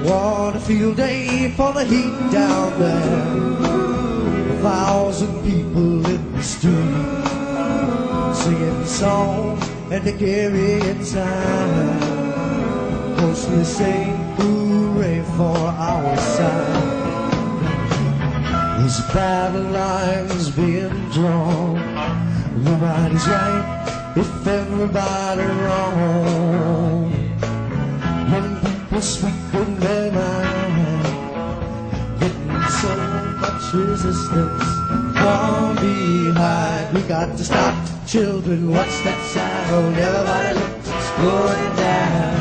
What a field day for the heat down there. 1,000 people in the street, singing songs and they carrying signs, mostly saying hooray for our side. There's battle lines being drawn. Nobody's right if everybody wrong. Young people speaking their mind, getting so much resistance from behind. We got to stop, children, what's that sound? Everybody looks, it's going down.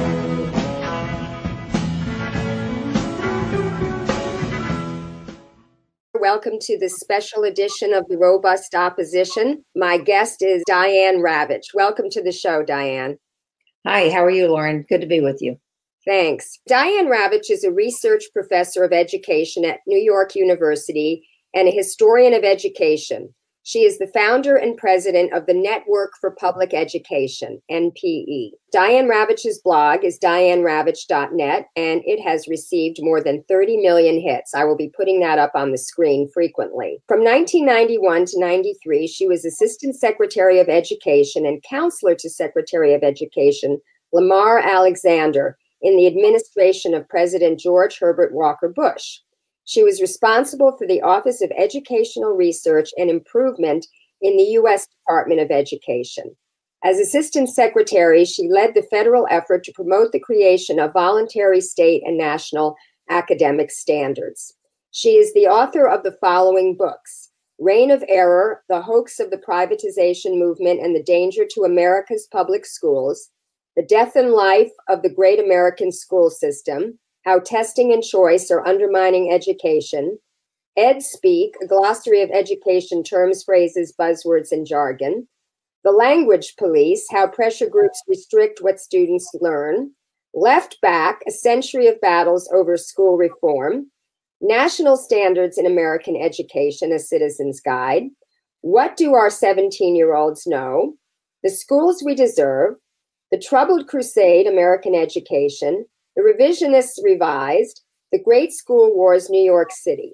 Welcome to this special edition of The Robust Opposition. My guest is Diane Ravitch. Welcome to the show, Diane. Hi, how are you, Lauren? Good to be with you. Thanks. Diane Ravitch is a research professor of education at New York University and a historian of education. She is the founder and president of the Network for Public Education, NPE. Diane Ravitch's blog is dianeravitch.net, and it has received more than 30 million hits. I will be putting that up on the screen frequently. From 1991 to 93, she was Assistant Secretary of Education and Counselor to Secretary of Education Lamar Alexander in the administration of President George Herbert Walker Bush. She was responsible for the Office of Educational Research and Improvement in the U.S. Department of Education. As Assistant Secretary, she led the federal effort to promote the creation of voluntary state and national academic standards. She is the author of the following books: Reign of Error, The Hoax of the Privatization Movement and the Danger to America's Public Schools, The Death and Life of the Great American School System, How Testing and Choice Are Undermining Education, Ed Speak, a glossary of education terms, phrases, buzzwords, and jargon, The Language Police, How Pressure Groups Restrict What Students Learn, Left Back, A Century of Battles Over School Reform, National Standards in American Education, A Citizen's Guide, What Do Our 17-Year-Olds Know, The Schools We Deserve, The Troubled Crusade, American Education, The Revisionists Revised, The Great School Wars, New York City.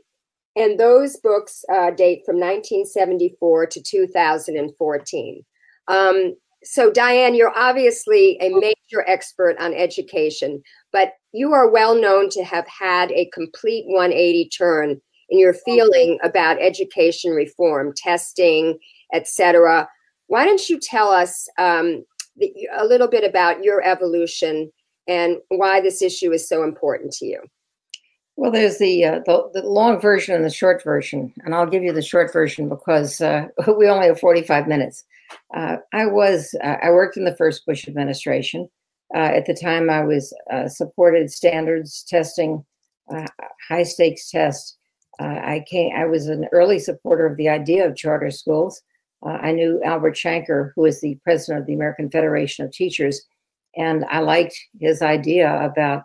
And those books date from 1974 to 2014. So Diane, you're obviously a major expert on education, but you are well known to have had a complete 180 turn in your feeling about education reform, testing, etc. Why don't you tell us a little bit about your evolution and why this issue is so important to you? Well, there's the long version and the short version, and I'll give you the short version because we only have 45 minutes. I worked in the first Bush administration. At the time, I was supported standards testing, high stakes tests. I was an early supporter of the idea of charter schools. I knew Albert Shanker, who is the president of the American Federation of Teachers, and I liked his idea about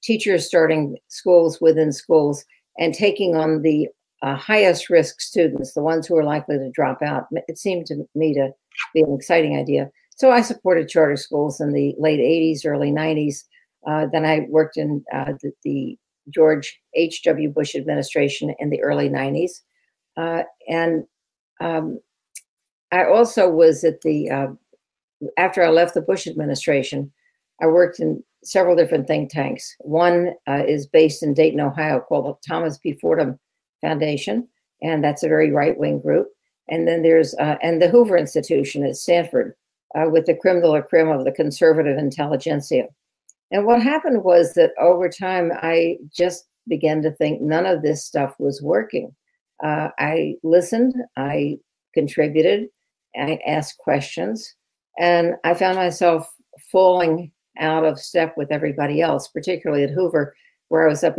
teachers starting schools within schools and taking on the highest risk students, the ones who are likely to drop out. It seemed to me to be an exciting idea. So I supported charter schools in the late 80s, early 90s. Then I worked in the George H.W. Bush administration in the early 90s. And I also was at after I left the Bush administration, I worked in several different think tanks. One is based in Dayton, Ohio, called the Thomas P. Fordham Foundation, and that's a very right-wing group. And then there's and the Hoover Institution at Stanford, with the creme de la creme of the conservative intelligentsia. And what happened was that over time, I just began to think none of this stuff was working. I listened, I contributed, I asked questions, and I found myself falling out of step with everybody else, particularly at Hoover, where I was up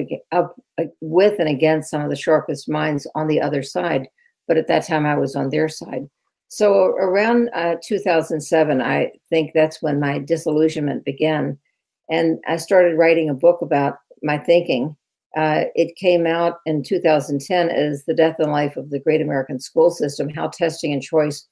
with and against some of the sharpest minds on the other side. But at that time, I was on their side. So around 2007, I think that's when my disillusionment began. And I started writing a book about my thinking. It came out in 2010 as The Death and Life of the Great American School System, How Testing and Choice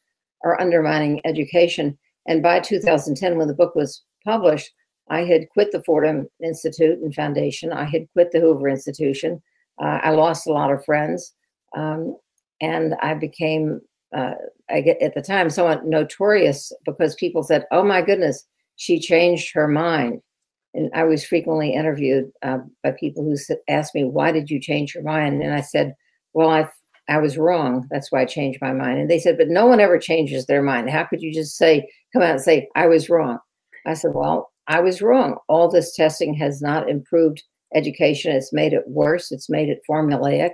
Are Undermining Education. And by 2010, when the book was published, I had quit the Fordham Institute and Foundation. I had quit the Hoover Institution. I lost a lot of friends. And I became, at the time, somewhat notorious because people said, oh my goodness, she changed her mind. And I was frequently interviewed by people who asked me, why did you change your mind? And I said, well, I was wrong. That's why I changed my mind. And they said, but no one ever changes their mind. How could you just come out and say, I was wrong? I said, well, I was wrong. All this testing has not improved education. It's made it worse. It's made it formulaic.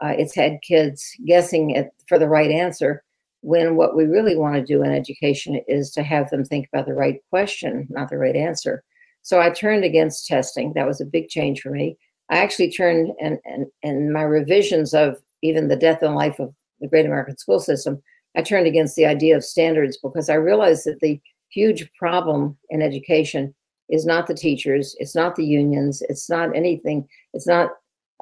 It's had kids guessing for the right answer, when what we really want to do in education is to have them think about the right question, not the right answer. So I turned against testing. That was a big change for me. I actually turned, and my revisions of even the death and life of the great American school system, I turned against the idea of standards, because I realized that the huge problem in education is not the teachers, it's not the unions, it's not anything, it's not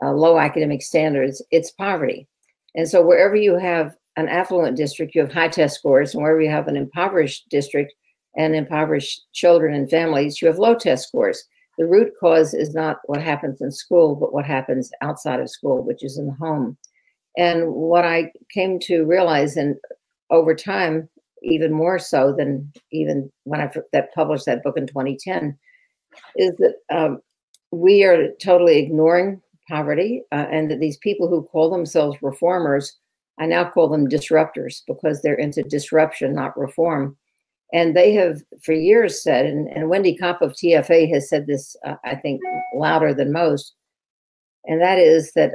low academic standards, it's poverty. And so wherever you have an affluent district, you have high test scores, and wherever you have an impoverished district and impoverished children and families, you have low test scores. The root cause is not what happens in school, but what happens outside of school, which is in the home. And what I came to realize, and over time, even more so than even when I published that book in 2010, is that we are totally ignoring poverty, and that these people who call themselves reformers, I now call them disruptors, because they're into disruption, not reform. And they have for years said, and Wendy Kopp of TFA has said this, I think, louder than most, and that is that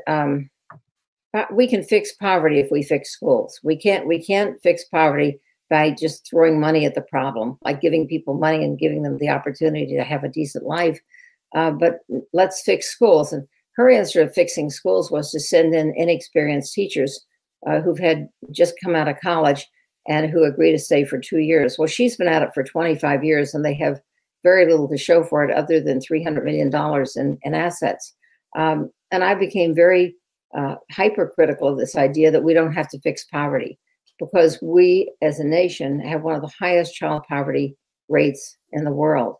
we can fix poverty if we fix schools. We can't fix poverty by just throwing money at the problem, like giving people money and giving them the opportunity to have a decent life. But let's fix schools. And her answer of fixing schools was to send in inexperienced teachers who've had just come out of college and who agree to stay for 2 years. Well, she's been at it for 25 years, and they have very little to show for it other than $300 million in assets. And I became very hypercritical of this idea that we don't have to fix poverty, because we as a nation have one of the highest child poverty rates in the world.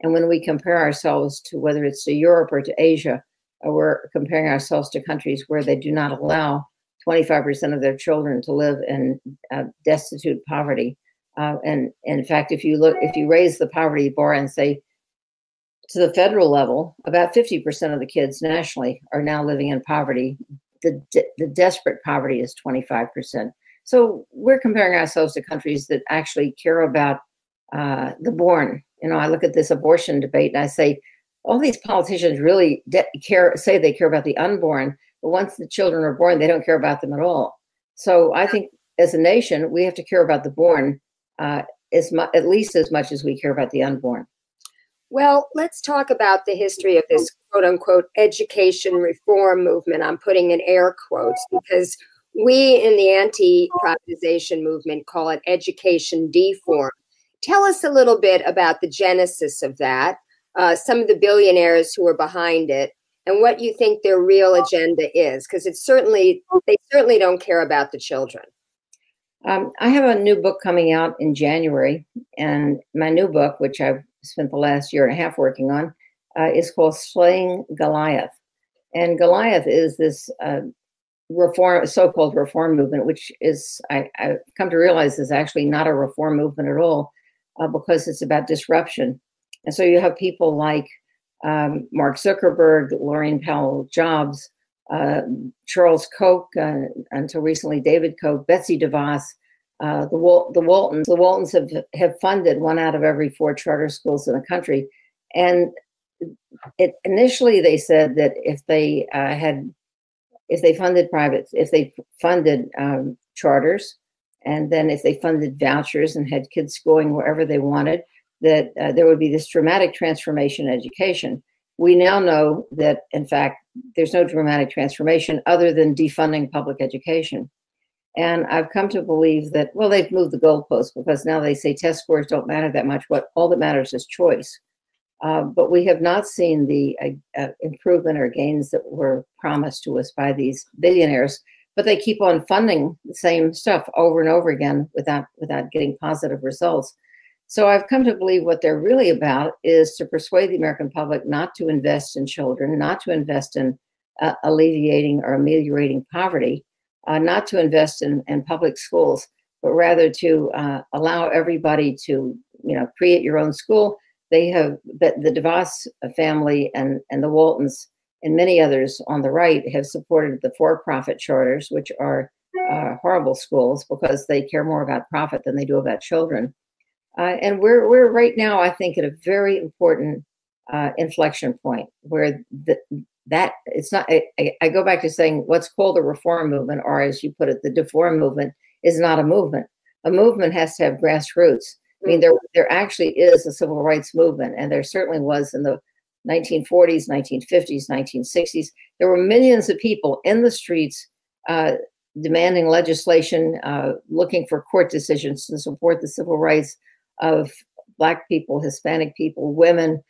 And when we compare ourselves to, whether it's to Europe or to Asia, we're comparing ourselves to countries where they do not allow 25% of their children to live in destitute poverty. And in fact, if you raise the poverty bar and say to the federal level, about 50% of the kids nationally are now living in poverty. The desperate poverty is 25%. So we're comparing ourselves to countries that actually care about the born. You know, I look at this abortion debate and I say, all these politicians really say they care about the unborn, but once the children are born, they don't care about them at all. So I think as a nation, we have to care about the born at least as much as we care about the unborn. Well, let's talk about the history of this quote unquote education reform movement. I'm putting in air quotes because we in the anti-privatization movement call it education deform. Tell us a little bit about the genesis of that, some of the billionaires who are behind it, and what you think their real agenda is, because they certainly don't care about the children. I have a new book coming out in January, and my new book, which I've spent the last year and a half working on, is called Slaying Goliath. And Goliath is this so-called reform movement, which is, I've come to realize, is actually not a reform movement at all, because it's about disruption. And so you have people like Mark Zuckerberg, Laurene Powell Jobs, Charles Koch, until recently David Koch, Betsy DeVos, the Waltons. The Waltons have funded 1 out of every 4 charter schools in the country. And initially they said that if they funded charters, and then if they funded vouchers and had kids going wherever they wanted, that there would be this dramatic transformation in education. We now know that, in fact, there's no dramatic transformation other than defunding public education. And I've come to believe that, well, they've moved the goalposts, because now they say test scores don't matter that much. All that matters is choice. But we have not seen the improvement or gains that were promised to us by these billionaires. But they keep on funding the same stuff over and over again without getting positive results. So I've come to believe what they're really about is to persuade the American public not to invest in children, not to invest in alleviating or ameliorating poverty, not to invest in public schools, but rather to allow everybody to, create your own school. They have, the DeVos family and the Waltons and many others on the right have supported the for-profit charters, which are horrible schools because they care more about profit than they do about children. And we're right now, I think, at a very important inflection point where that it's not. I go back to saying what's called the reform movement, or as you put it, the deform movement, is not a movement. A movement has to have grassroots. I mean, there actually is a civil rights movement, and there certainly was in the 1940s, 1950s, 1960s. There were millions of people in the streets demanding legislation, looking for court decisions to support the civil rights of Black people, Hispanic people, women,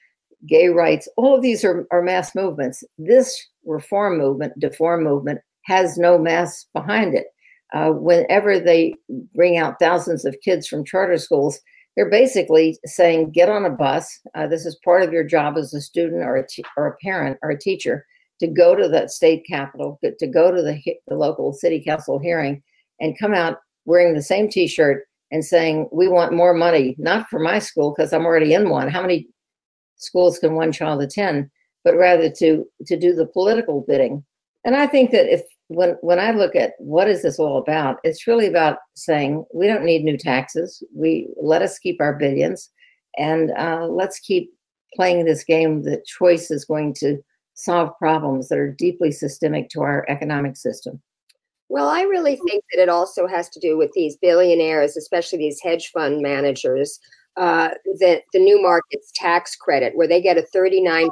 gay rights. All of these are mass movements. This reform movement, deform movement, has no mass behind it. Whenever they bring out thousands of kids from charter schools, they're basically saying, get on a bus. This is part of your job as a student or a parent or a teacher, to go to the state capitol, to go to the local city council hearing, and come out wearing the same T-shirt and saying, we want more money, not for my school, because I'm already in one. How many schools can one child attend? But rather to do the political bidding. And I think that when I look at what is this all about, it's really about saying we don't need new taxes. Let us keep our billions, and let's keep playing this game that choice is going to solve problems that are deeply systemic to our economic system. Well, I really think that it also has to do with these billionaires, especially these hedge fund managers, the new markets tax credit, where they get a 39%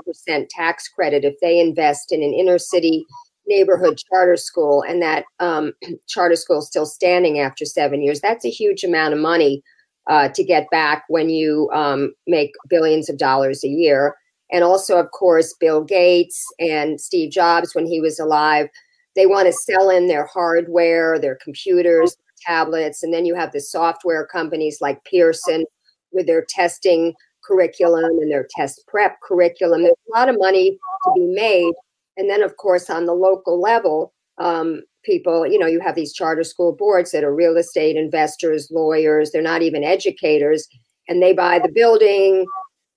tax credit if they invest in an inner city neighborhood charter school, and that charter school is still standing after 7 years. That's a huge amount of money to get back when you make billions of dollars a year. And also, of course, Bill Gates and Steve Jobs, when he was alive, they want to sell in their hardware, their computers, their tablets. And then you have the software companies like Pearson with their testing curriculum and their test prep curriculum. There's a lot of money to be made. And then, of course, on the local level, people, you have these charter school boards that are real estate investors, lawyers. They're not even educators. And they buy the building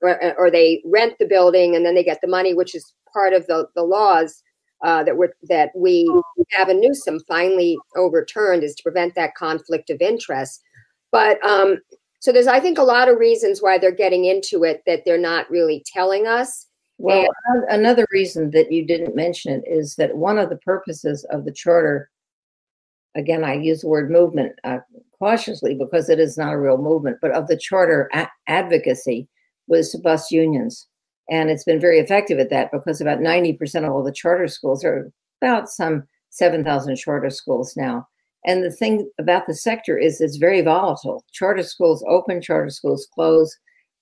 or they rent the building, and then they get the money, which is part of the laws that we Gavin Newsom finally overturned, is to prevent that conflict of interest. But so there's, I think, a lot of reasons why they're getting into it that they're not really telling us. Well, another reason that you didn't mention it is that one of the purposes of the charter, again, I use the word movement cautiously because it is not a real movement, but of the charter advocacy was to bust unions. And it's been very effective at that because about 90% of all the charter schools are about some 7,000 charter schools now. And the thing about the sector is it's very volatile. Charter schools open, charter schools close.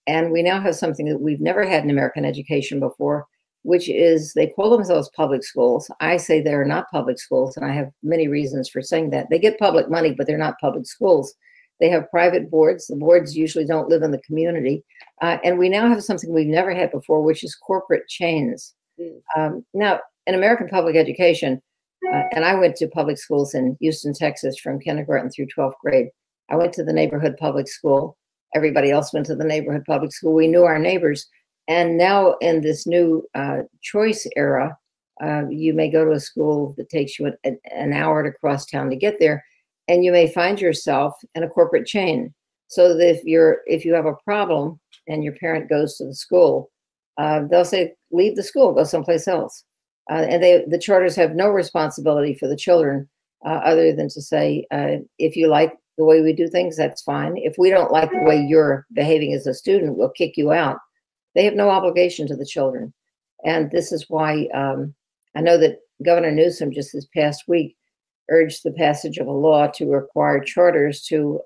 And we now have something that we've never had in American education before, which is they call themselves public schools. I say they're not public schools, and I have many reasons for saying that. They get public money, but they're not public schools. They have private boards. The boards usually don't live in the community. And we now have something we've never had before, which is corporate chains. Now, in American public education, and I went to public schools in Houston, Texas, from kindergarten through 12th grade. I went to the neighborhood public school. Everybody else went to the neighborhood public school. We knew our neighbors. And now in this new choice era, you may go to a school that takes you an hour to cross town to get there, and you may find yourself in a corporate chain. So that if you have a problem and your parent goes to the school, they'll say, leave the school, go someplace else. And the charters have no responsibility for the children other than to say, if you like the way we do things, that's fine. If we don't like the way you're behaving as a student, we'll kick you out. They have no obligation to the children. And this is why I know that Governor Newsom just this past week urged the passage of a law to require charters to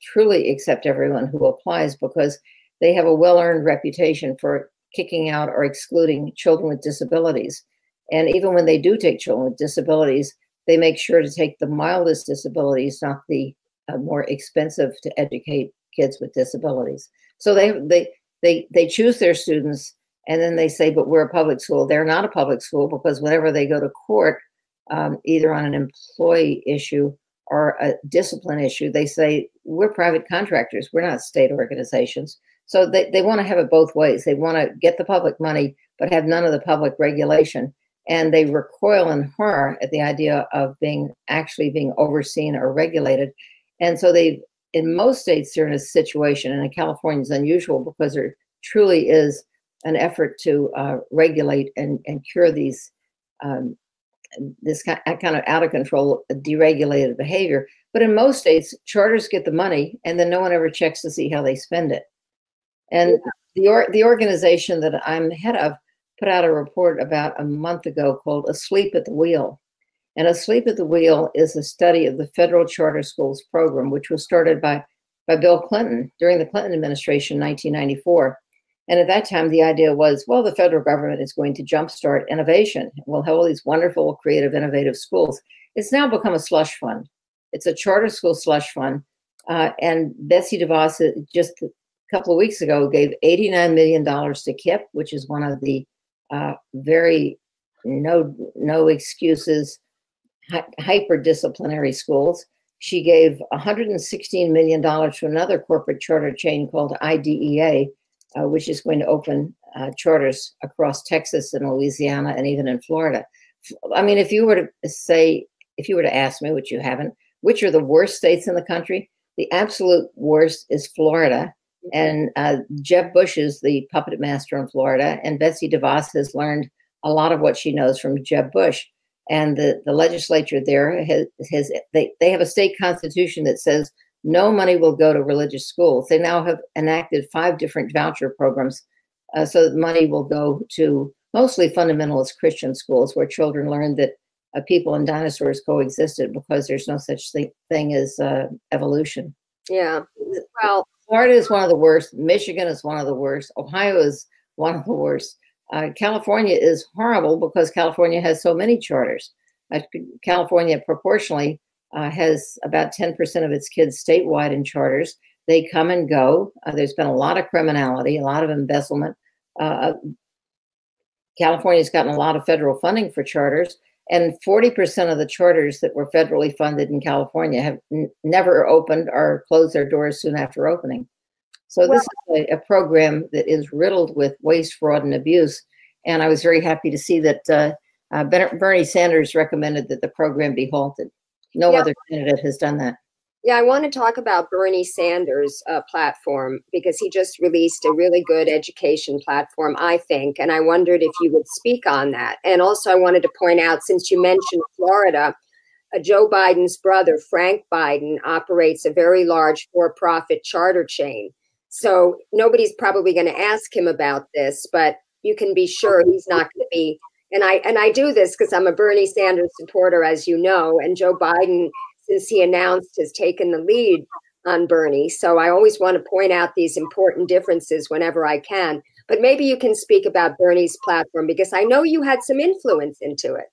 truly accept everyone who applies, because they have a well-earned reputation for kicking out or excluding children with disabilities. And even when they do take children with disabilities, they make sure to take the mildest disabilities, not the more expensive to educate kids with disabilities. So they choose their students, and then they say, but we're a public school. They're not a public school, because whenever they go to court, either on an employee issue or a discipline issue, they say, we're private contractors. We're not state organizations. So they want to have it both ways. They want to get the public money, but have none of the public regulation. And they recoil in horror at the idea of actually being overseen or regulated. And so in most states, they're in a situation, and in California is unusual because there truly is an effort to regulate and cure this kind of out of control, deregulated behavior. But in most states, charters get the money, and then no one ever checks to see how they spend it. And the organization that I'm head of put out a report about a month ago called Asleep at the Wheel. And Asleep at the Wheel is a study of the federal charter schools program, which was started by Bill Clinton during the Clinton administration in 1994. And at that time, the idea was, well, the federal government is going to jumpstart innovation. We'll have all these wonderful, creative, innovative schools. It's now become a slush fund. It's a charter school slush fund. And Betsy DeVos just a couple of weeks ago gave $89 million to KIPP, which is one of the very no excuses, hyper-disciplinary schools. She gave $116 million to another corporate charter chain called IDEA, which is going to open charters across Texas and Louisiana and even in Florida. I mean, if you were to ask me, which you haven't, which are the worst states in the country, the absolute worst is Florida. And Jeb Bush is the puppet master in Florida, and Betsy DeVos has learned a lot of what she knows from Jeb Bush. And the legislature there they have a state constitution that says no money will go to religious schools. They now have enacted 5 different voucher programs, so that money will go to mostly fundamentalist Christian schools where children learn that people and dinosaurs coexisted, because there's no such thing as evolution. Yeah. Well, Florida is one of the worst. Michigan is one of the worst. Ohio is one of the worst. California is horrible because California has so many charters. California proportionally has about 10% of its kids statewide in charters. They come and go. There's been a lot of criminality, a lot of embezzlement. California's gotten a lot of federal funding for charters, and 40% of the charters that were federally funded in California have never opened or closed their doors soon after opening. So this is a program that is riddled with waste, fraud, and abuse. And I was very happy to see that Bernie Sanders recommended that the program be halted. No other candidate has done that. Yeah, I want to talk about Bernie Sanders' platform, because he just released a really good education platform, I think, and I wondered if you would speak on that. And also I wanted to point out, since you mentioned Florida, Joe Biden's brother, Frank Biden, operates a very large for-profit charter chain. So nobody's probably going to ask him about this, but you can be sure he's not going to be. And I do this because I'm a Bernie Sanders supporter, as you know, and Joe Biden, since he announced, has taken the lead on Bernie. So I always want to point out these important differences whenever I can. But maybe you can speak about Bernie's platform, because I know you had some influence into it.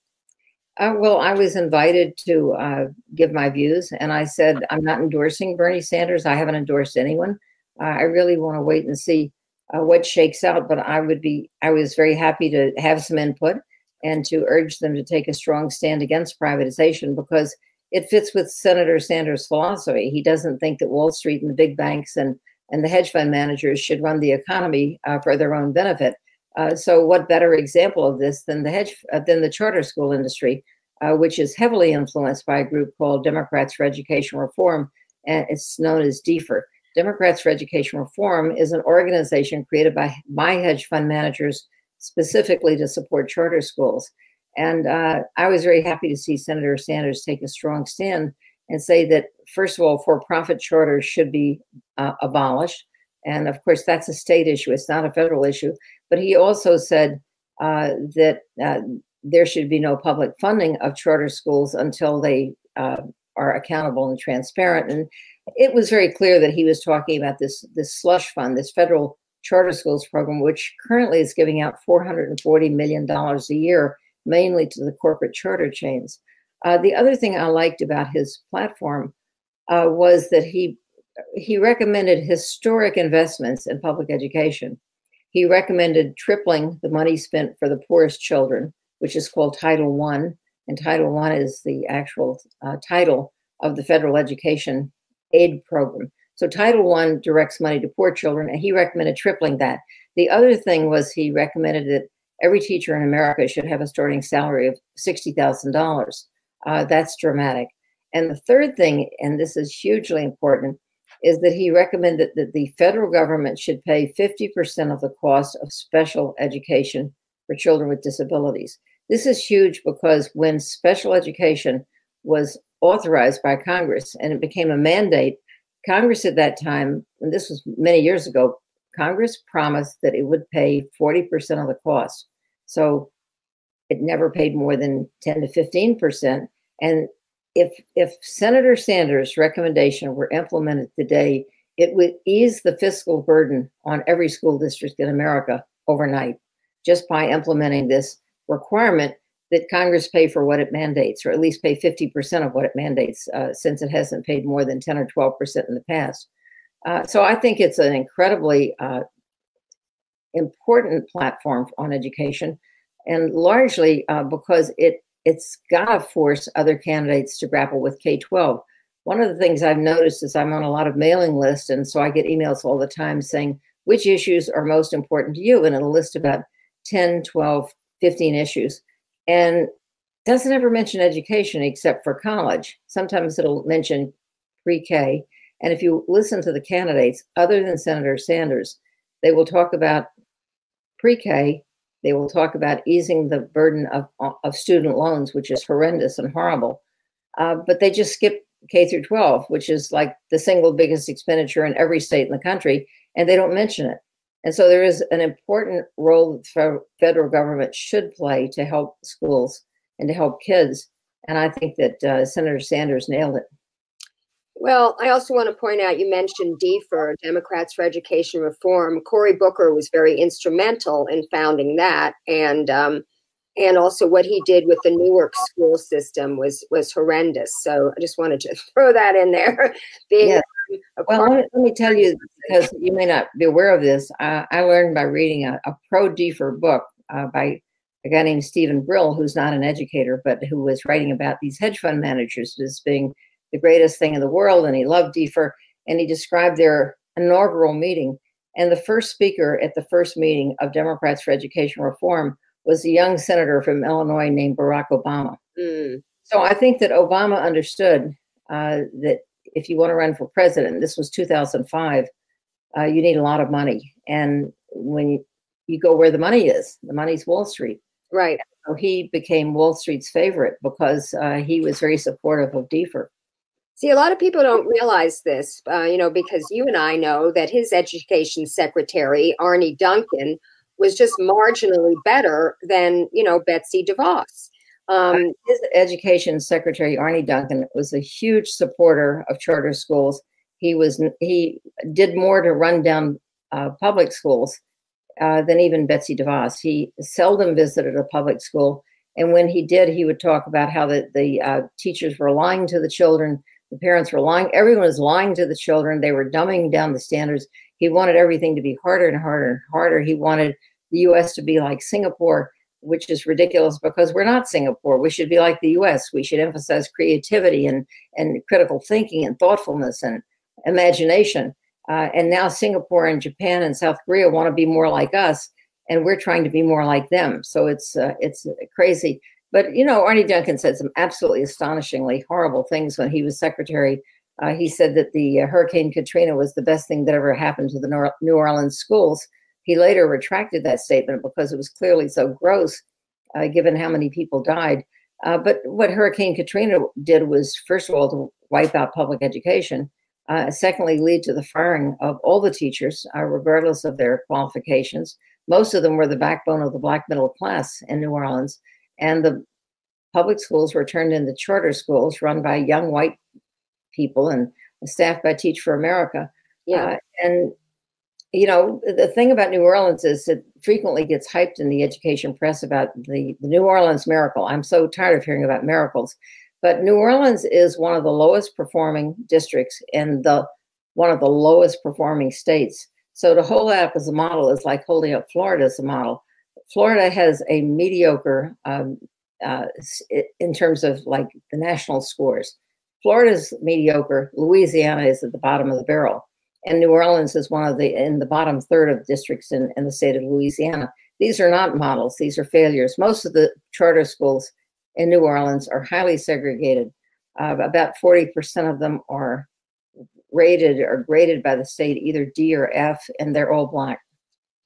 Well, I was invited to give my views, and I said, I'm not endorsing Bernie Sanders. I haven't endorsed anyone. I really want to wait and see what shakes out, but I was very happy to have some input and to urge them to take a strong stand against privatization, because it fits with Senator Sanders' philosophy. He doesn't think that Wall Street and the big banks and the hedge fund managers should run the economy for their own benefit. So what better example of this than the charter school industry, which is heavily influenced by a group called Democrats for Education Reform, and it's known as DFER. Democrats for Education Reform is an organization created by hedge fund managers specifically to support charter schools. And I was very happy to see Senator Sanders take a strong stand and say that, first of all, for-profit charters should be abolished. And of course, that's a state issue. It's not a federal issue. But he also said that there should be no public funding of charter schools until they are accountable and transparent. And it was very clear that he was talking about this slush fund, this federal charter schools program, which currently is giving out $440 million a year, mainly to the corporate charter chains. The other thing I liked about his platform was that he he recommended historic investments in public education. He recommended tripling the money spent for the poorest children, which is called Title I. And Title I is the actual title of the federal education aid program. So Title I directs money to poor children, and he recommended tripling that. The other thing was he recommended that every teacher in America should have a starting salary of $60,000. That's dramatic. And the third thing, and this is hugely important, is that he recommended that the federal government should pay 50% of the cost of special education for children with disabilities. This is huge because when special education was authorized by Congress and it became a mandate, Congress at that time, and this was many years ago, Congress promised that it would pay 40% of the cost. So it never paid more than 10 to 15%. And if Senator Sanders' recommendation were implemented today, it would ease the fiscal burden on every school district in America overnight, just by implementing this requirement that Congress pay for what it mandates, or at least pay 50% of what it mandates, since it hasn't paid more than 10 or 12% in the past. So I think it's an incredibly important platform on education, and largely because it's got to force other candidates to grapple with K-12. One of the things I've noticed is I'm on a lot of mailing lists, and so I get emails all the time saying, which issues are most important to you? And it'll list about 10, 12, 15 issues. And it doesn't ever mention education except for college. Sometimes it'll mention pre-K. And if you listen to the candidates, other than Senator Sanders, they will talk about pre-K. They will talk about easing the burden of student loans, which is horrendous and horrible. But they just skip K through 12, which is like the single biggest expenditure in every state in the country, and they don't mention it. And so there is an important role that the federal government should play to help schools and to help kids. And I think that Senator Sanders nailed it. Well, I also want to point out, you mentioned DFER, Democrats for Education Reform. Cory Booker was very instrumental in founding that. And also what he did with the Newark school system was horrendous. So I just wanted to throw that in there. Well, let me tell you, because you may not be aware of this, I learned by reading a pro-DFER book by a guy named Stephen Brill, who's not an educator, but who was writing about these hedge fund managers as being the greatest thing in the world, and he loved DFER, and he described their inaugural meeting. And the first speaker at the first meeting of Democrats for Education Reform was a young senator from Illinois named Barack Obama. So I think that Obama understood that if you want to run for president, this was 2005, you need a lot of money. And when you go where the money is, the money's Wall Street. Right. So he became Wall Street's favorite because he was very supportive of DFER. See, a lot of people don't realize this, because you and I know that his education secretary, Arne Duncan, was just marginally better than, Betsy DeVos. His education secretary, Arne Duncan, was a huge supporter of charter schools. He did more to run down public schools than even Betsy DeVos. He seldom visited a public school. And when he did, he would talk about how the teachers were lying to the children. The parents were lying. Everyone was lying to the children. They were dumbing down the standards. He wanted everything to be harder and harder and harder. He wanted the U.S. to be like Singapore, which is ridiculous because we're not Singapore. We should be like the U.S. We should emphasize creativity and critical thinking and thoughtfulness and imagination. And now Singapore and Japan and South Korea want to be more like us, and we're trying to be more like them. So it's crazy. But, Arne Duncan said some absolutely astonishingly horrible things when he was secretary. He said that the Hurricane Katrina was the best thing that ever happened to the New Orleans schools. He later retracted that statement because it was clearly so gross, given how many people died. But what Hurricane Katrina did was, first of all, to wipe out public education. Secondly, lead to the firing of all the teachers, regardless of their qualifications. Most of them were the backbone of the Black middle class in New Orleans. And the public schools were turned into charter schools run by young white people and staffed by Teach for America. Yeah. The thing about New Orleans is it frequently gets hyped in the education press about the New Orleans miracle. I'm so tired of hearing about miracles. But New Orleans is one of the lowest performing districts in the one of the lowest performing states. So to hold that up as a model is like holding up Florida as a model. Florida has a mediocre in terms of like the national scores. Florida's mediocre. Louisiana is at the bottom of the barrel. And New Orleans is one of in the bottom third of districts in the state of Louisiana. These are not models. These are failures. Most of the charter schools in New Orleans are highly segregated. About 40% of them are rated or graded by the state either D or F, and they're all Black.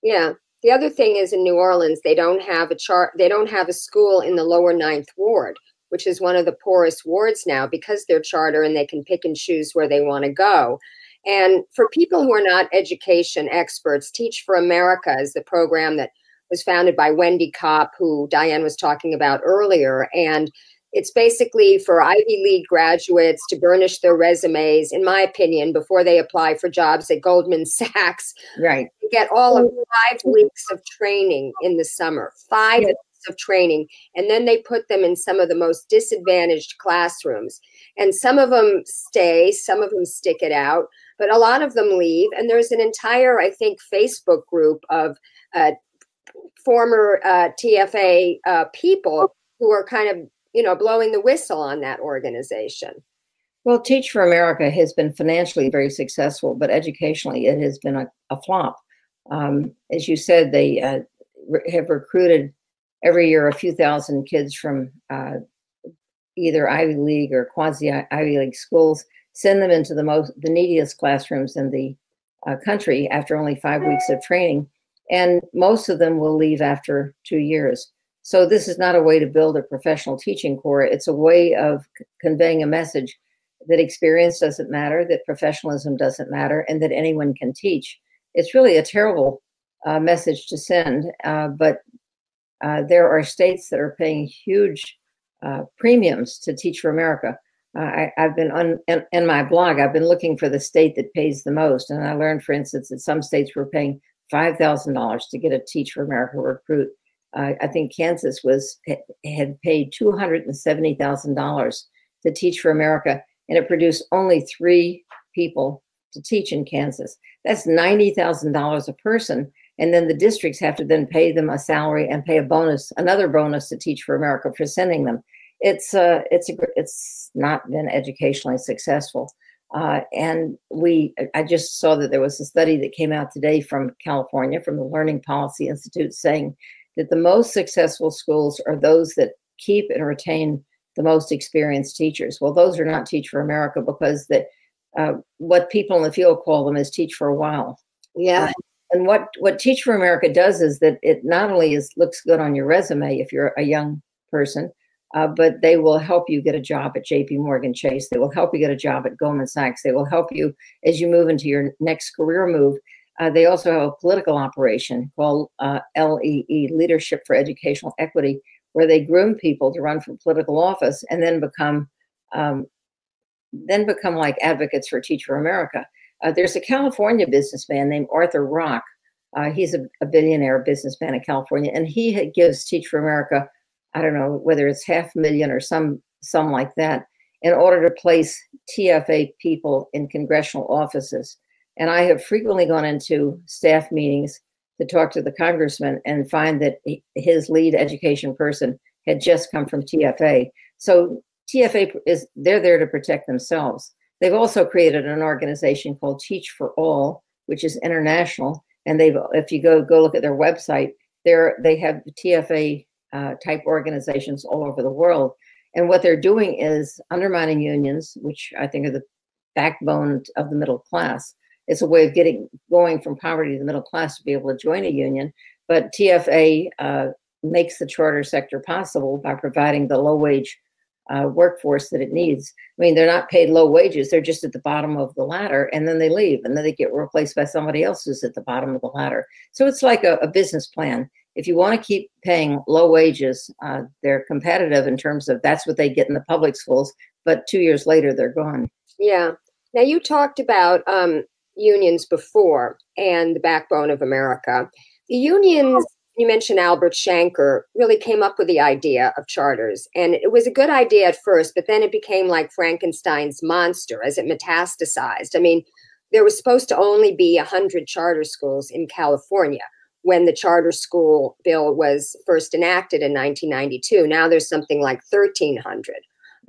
Yeah. The other thing is in New Orleans, they don't have a school in the lower Ninth Ward, which is one of the poorest wards now because they're charter and they can pick and choose where they want to go. And for people who are not education experts, Teach for America is the program that was founded by Wendy Kopp, who Diane was talking about earlier. And it's basically for Ivy League graduates to burnish their resumes, in my opinion, before they apply for jobs at Goldman Sachs. Right. Get all of 5 weeks of training in the summer, 5 weeks of training. And then they put them in some of the most disadvantaged classrooms. And some of them stay, some of them stick it out, but a lot of them leave. And there's an entire, I think, Facebook group of former TFA people who are kind of, blowing the whistle on that organization. Well, Teach for America has been financially very successful, but educationally it has been a flop. As you said, they have recruited every year a few thousand kids from either Ivy League or quasi-Ivy League schools, send them into the neediest classrooms in the country after only 5 weeks of training, and most of them will leave after 2 years. So this is not a way to build a professional teaching corps. It's a way of conveying a message that experience doesn't matter, that professionalism doesn't matter, and that anyone can teach. It's really a terrible message to send, but there are states that are paying huge premiums to Teach for America. I've been in my blog, I've been looking for the state that pays the most. And I learned, for instance, that some states were paying $5,000 to get a Teach for America recruit. I think Kansas had paid $270,000 to Teach for America, and it produced only 3 people to teach in Kansas. That's $90,000 a person. And then the districts have to then pay them a salary and pay another bonus to Teach for America for sending them. It's not been educationally successful. And I just saw that there was a study that came out today from California, from the Learning Policy Institute, saying that the most successful schools are those that keep and retain the most experienced teachers. Well, those are not Teach for America, because what people in the field call them is Teach for a while. Yeah. And what Teach for America does is that it not only looks good on your resume if you're a young person, but they will help you get a job at JP Morgan Chase. They will help you get a job at Goldman Sachs. They will help you as you move into your next career move. They also have a political operation called LEE, Leadership for Educational Equity, where they groom people to run for political office and then become like advocates for Teach for America. There's a California businessman named Arthur Rock. He's a billionaire businessman in California, and he gives Teach for America, I don't know whether it's $500,000 or some like that, in order to place TFA people in congressional offices. And I have frequently gone into staff meetings to talk to the congressman and find that his lead education person had just come from TFA. So TFA they're there to protect themselves. They've also created an organization called Teach for All, which is international. And if you go look at their website, they have TFA type organizations all over the world. And what they're doing is undermining unions, which I think are the backbone of the middle class. It's a way of going from poverty to the middle class to be able to join a union. But TFA makes the charter sector possible by providing the low-wage workforce that it needs. I mean, they're not paid low wages. They're just at the bottom of the ladder, and then they leave, and then they get replaced by somebody else who's at the bottom of the ladder. So it's like a business plan. If you want to keep paying low wages, they're competitive in terms of that's what they get in the public schools, but 2 years later, they're gone. Yeah. Now, you talked about unions before and the backbone of America. The unions, you mentioned Albert Shanker, really came up with the idea of charters. And it was a good idea at first, but then it became like Frankenstein's monster as it metastasized. I mean, there was supposed to only be 100 charter schools in California when the charter school bill was first enacted in 1992. Now there's something like 1,300.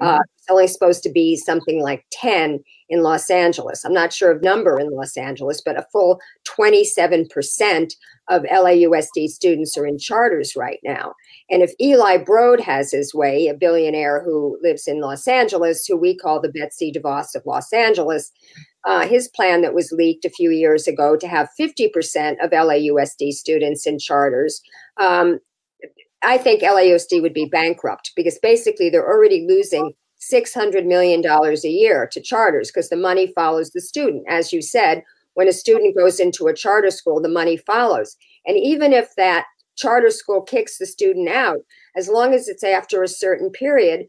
It's only supposed to be something like 10 in Los Angeles. I'm not sure of number in Los Angeles, but a full 27% of LAUSD students are in charters right now. And if Eli Broad has his way, a billionaire who lives in Los Angeles, who we call the Betsy DeVos of Los Angeles, his plan that was leaked a few years ago to have 50% of LAUSD students in charters, I think LAUSD would be bankrupt because basically they're already losing $600 million a year to charters because the money follows the student. As you said, when a student goes into a charter school, the money follows. And even if that charter school kicks the student out, as long as it's after a certain period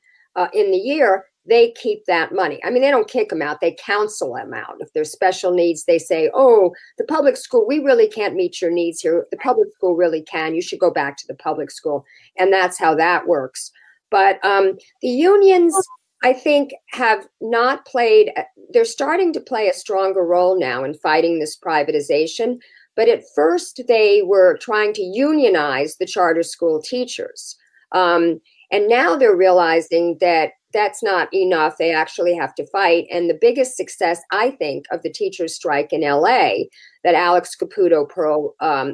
in the year, they keep that money. I mean, they don't kick them out. They counsel them out. If there's special needs, they say, oh, the public school, we really can't meet your needs here. The public school really can. You should go back to the public school. And that's how that works. But the unions, I think, have not played, they're starting to play a stronger role now in fighting this privatization. But at first, they were trying to unionize the charter school teachers. And now they're realizing that that's not enough. They actually have to fight. And the biggest success, I think, of the teachers' strike in LA that Alex Caputo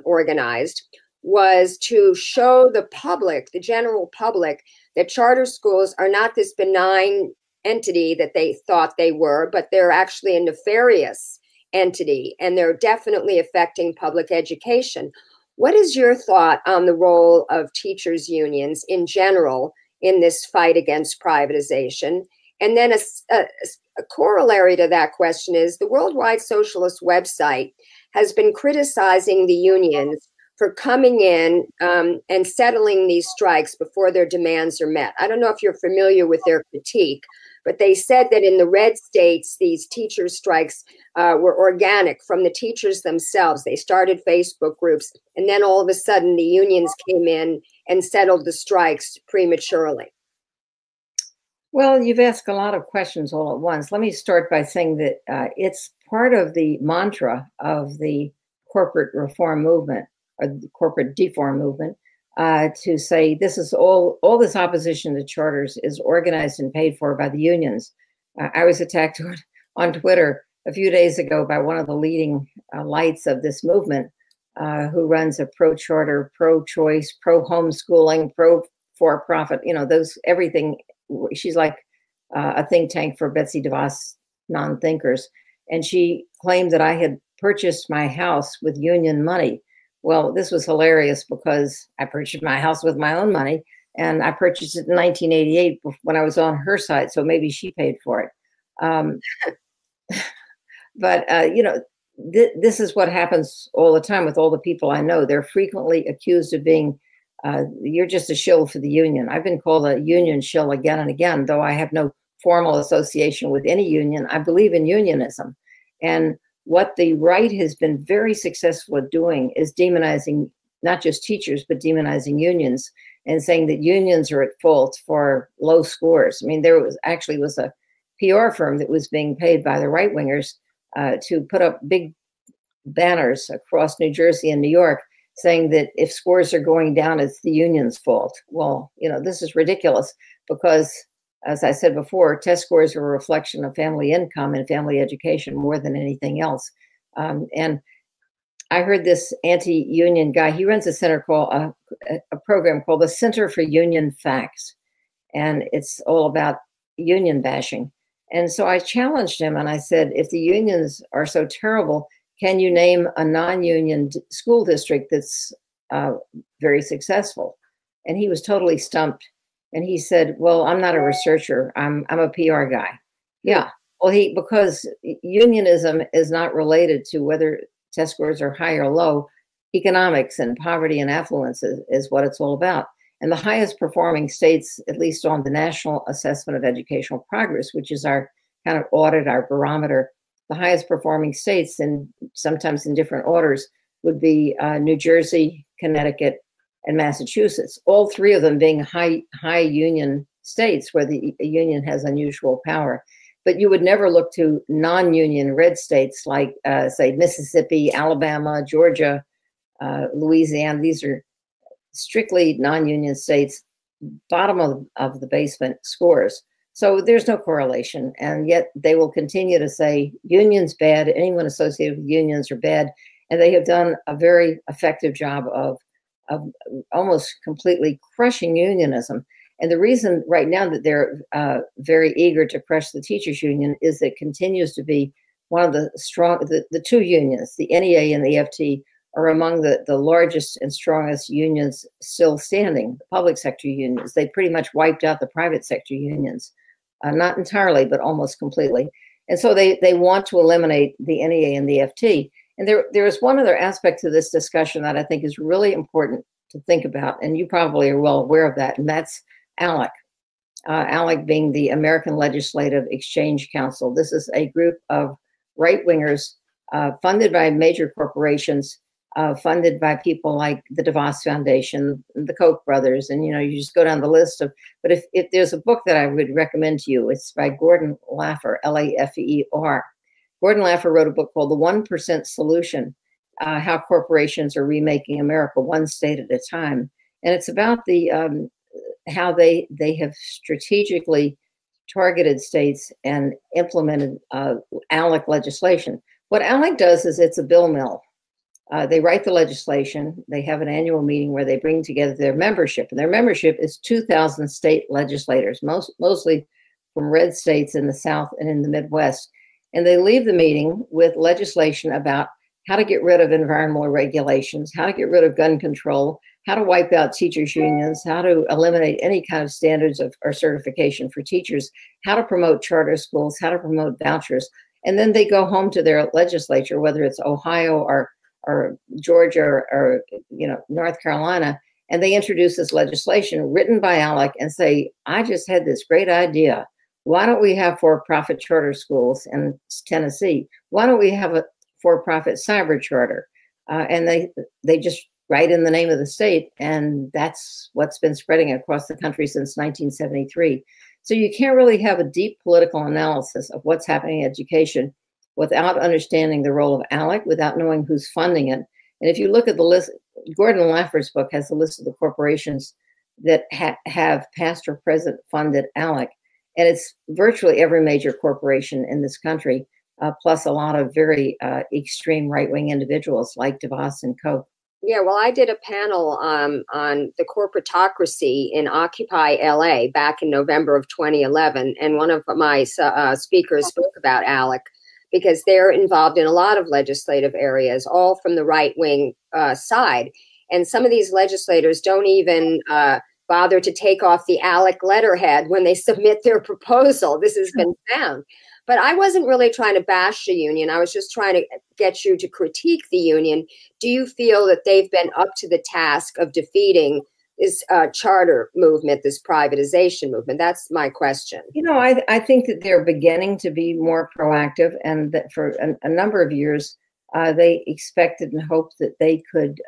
organized was to show the public, the general public, that charter schools are not this benign entity that they thought they were, but they're actually a nefarious entity, and they're definitely affecting public education. What is your thought on the role of teachers' unions in general in this fight against privatization? And then a corollary to that question is the Worldwide Socialist website has been criticizing the unions for coming in and settling these strikes before their demands are met. I don't know if you're familiar with their critique, but they said that in the red states, these teachers' strikes were organic from the teachers themselves. They started Facebook groups, and then all of a sudden the unions came in and settled the strikes prematurely. Well, you've asked a lot of questions all at once. Let me start by saying that it's part of the mantra of the corporate reform movement, or the corporate deform movement, to say this is all this opposition to charters is organized and paid for by the unions. I was attacked on Twitter a few days ago by one of the leading lights of this movement, who runs a pro-charter, pro-choice, pro-homeschooling, pro-for-profit, those everything. She's like a think tank for Betsy DeVos non-thinkers. And she claimed that I had purchased my house with union money. Well, this was hilarious because I purchased my house with my own money, and I purchased it in 1988 when I was on her side. So maybe she paid for it. But this is what happens all the time with all the people I know. They're frequently accused of being, you're just a shill for the union. I've been called a union shill again and again, though I have no formal association with any union. I believe in unionism. And what the right has been very successful at doing is demonizing not just teachers, but demonizing unions and saying that unions are at fault for low scores. I mean, there was a PR firm that was being paid by the right-wingers to put up big banners across New Jersey and New York saying that if scores are going down, it's the union's fault. Well, this is ridiculous because, as I said before, test scores are a reflection of family income and family education more than anything else. And I heard this anti-union guy, he runs a center called a program called the Center for Union Facts. And it's all about union bashing. And so I challenged him and I said, if the unions are so terrible, can you name a non-union school district that's very successful? And he was totally stumped. And he said, well, I'm not a researcher. I'm a PR guy. Yeah. Well, because unionism is not related to whether test scores are high or low. Economics and poverty and affluence is what it's all about. And the highest performing states, at least on the National Assessment of Educational Progress, which is our kind of audit, our barometer, the highest performing states, and sometimes in different orders, would be New Jersey, Connecticut, and Massachusetts, all three of them being high union states where the union has unusual power. but you would never look to non-union red states like, say, Mississippi, Alabama, Georgia, Louisiana. These are strictly non-union states, bottom of the basement scores. So there's no correlation. And yet they will continue to say unions bad, anyone associated with unions are bad. And they have done a very effective job of almost completely crushing unionism. And the reason right now that they're very eager to crush the teachers union is that it continues to be one of the strong, the two unions, the NEA and the FT, are among the largest and strongest unions still standing, the public sector unions. They pretty much wiped out the private sector unions, not entirely, but almost completely. And so they want to eliminate the NEA and the FT. And there is one other aspect to this discussion that I think is really important to think about, and you probably are well aware of that, and that's ALEC. ALEC being the American Legislative Exchange Council. This is a group of right-wingers funded by major corporations, funded by people like the DeVos Foundation, the Koch brothers, and you just go down the list of. But if there's a book that I would recommend to you, it's by Gordon Laffer, L-A-F-E-R. Gordon Laffer wrote a book called The 1% Solution: How Corporations Are Remaking America One State at a Time, and it's about the how they have strategically targeted states and implemented ALEC legislation. What ALEC does is it's a bill mill. They write the legislation. They have an annual meeting where they bring together their membership, and their membership is 2,000 state legislators, mostly from red states in the South and in the Midwest. And they leave the meeting with legislation about how to get rid of environmental regulations, how to get rid of gun control, how to wipe out teachers' unions, how to eliminate any kind of standards or certification for teachers, how to promote charter schools, how to promote vouchers. And then they go home to their legislature, whether it's Ohio or Georgia or North Carolina, and they introduce this legislation written by ALEC and say, I just had this great idea. Why don't we have for-profit charter schools in Tennessee? Why don't we have a for-profit cyber charter? And they just write in the name of the state, and that's what's been spreading across the country since 1973. So you can't really have a deep political analysis of what's happening in education without understanding the role of ALEC, without knowing who's funding it. And if you look at the list, Gordon Laffer's book has a list of the corporations that have past or present funded ALEC. And it's virtually every major corporation in this country, plus a lot of very extreme right-wing individuals like DeVos and Koch. Yeah, well, I did a panel on the corporatocracy in Occupy LA back in November of 2011. And one of my speakers spoke about ALEC, because they're involved in a lot of legislative areas, all from the right-wing side. And some of these legislators don't even bother to take off the ALEC letterhead when they submit their proposal. This has been found. But I wasn't really trying to bash the union. I was just trying to get you to critique the union. Do you feel that they've been up to the task of defeating this charter movement, this privatization movement? That's my question. I think that they're beginning to be more proactive, and that for a number of years, they expected and hoped that they could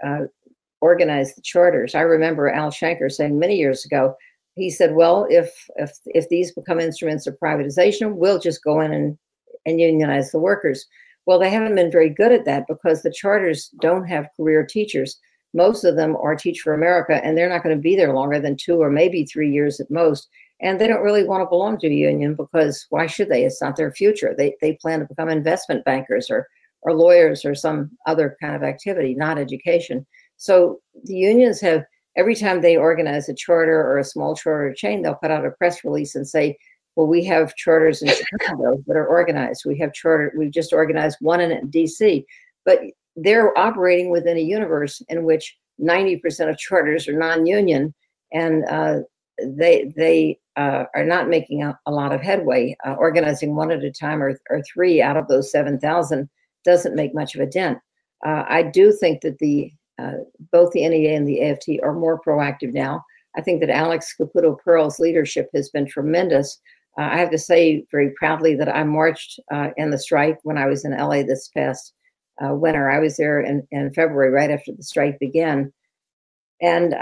organize the charters. I remember Al Shanker saying many years ago, he said, well, if these become instruments of privatization, we'll just go in and unionize the workers. Well, they haven't been very good at that because the charters don't have career teachers. Most of them are Teach for America, and they're not going to be there longer than 2 or maybe 3 years at most. And they don't really want to belong to a union, because why should they? It's not their future. They plan to become investment bankers or lawyers or some other kind of activity, not education. So the unions have, every time they organize a charter or a small charter chain, they'll put out a press release and say, well, we have charters in Chicago that are organized. We've just organized one in DC. But they're operating within a universe in which 90% of charters are non-union, and they are not making a lot of headway. Organizing one at a time or 3 out of those 7,000 doesn't make much of a dent. I do think that both the NEA and the AFT are more proactive now. I think that Alex Caputo-Pearl's leadership has been tremendous. I have to say very proudly that I marched in the strike when I was in LA this past winter. I was there in February, right after the strike began. And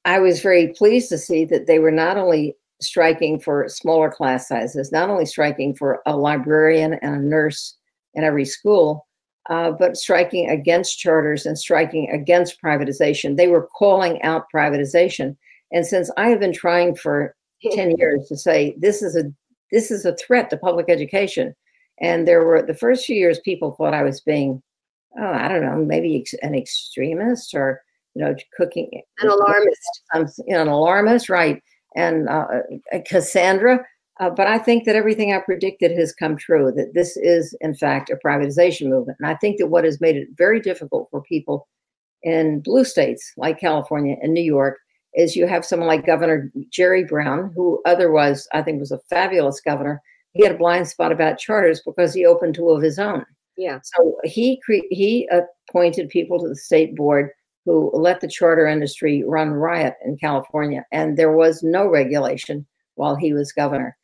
I was very pleased to see that they were not only striking for smaller class sizes, not only striking for a librarian and a nurse in every school, but striking against charters and striking against privatization. They were calling out privatization. And since I have been trying for 10 years to say this is a threat to public education, and there were the first few years people thought I was being, I don't know, maybe an extremist or cooking an alarmist. An alarmist, right? And Cassandra. But I think that everything I predicted has come true, that this is, in fact, a privatization movement. And I think that what has made it very difficult for people in blue states like California and New York is you have someone like Governor Jerry Brown, who otherwise I think was a fabulous governor. He had a blind spot about charters because he opened two of his own. Yeah. So he appointed people to the state board who let the charter industry run riot in California. And there was no regulation while he was governor.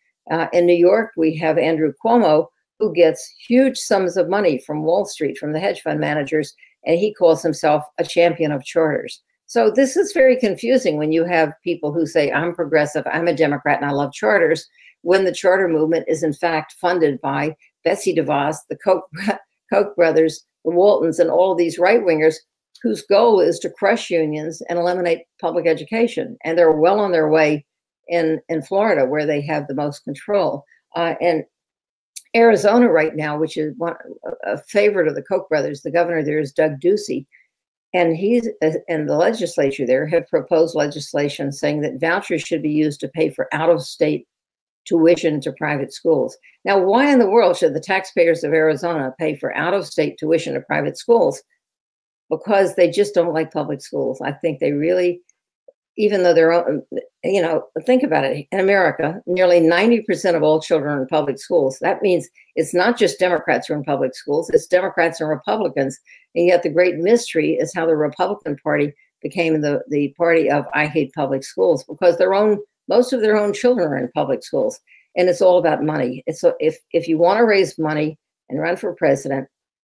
In New York, we have Andrew Cuomo, who gets huge sums of money from Wall Street, from the hedge fund managers, and he calls himself a champion of charters. So this is very confusing when you have people who say, I'm progressive, I'm a Democrat, and I love charters, when the charter movement is in fact funded by Betsy DeVos, the Koch brothers, the Waltons, and all these right-wingers whose goal is to crush unions and eliminate public education. And they're well on their way in Florida, where they have the most control. And Arizona right now, which is a favorite of the Koch brothers, the governor there is Doug Ducey, and he's and the legislature there have proposed legislation saying that vouchers should be used to pay for out-of-state tuition to private schools. Now, why in the world should the taxpayers of Arizona pay for out-of-state tuition to private schools? Because they just don't like public schools. I think they really, even though they're, think about it. In America, nearly 90% of all children are in public schools. That means it's not just Democrats who are in public schools, it's Democrats and Republicans. And yet the great mystery is how the Republican Party became the party of I hate public schools, because most of their own children are in public schools. And it's all about money. So if you want to raise money and run for president,